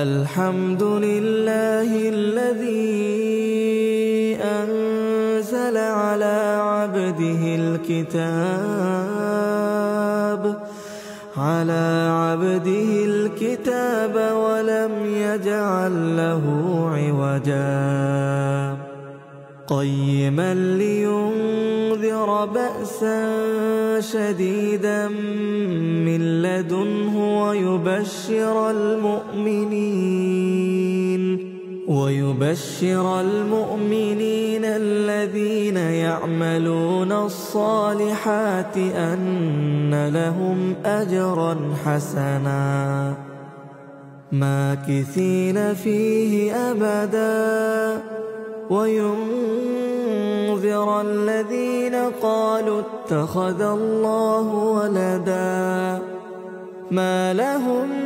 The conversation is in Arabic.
الحمد لله الذي أنزل على عبده الكتاب ولم يجعل له عوجا قيما لينذر بأسا شديدا من لدنه ويبشر المؤمنين الذين يعملون الصالحات أن لهم أجرا حسنا ماكثين فيه أبدا وينذر الذين قالوا اتخذ الله ولدا ما لهم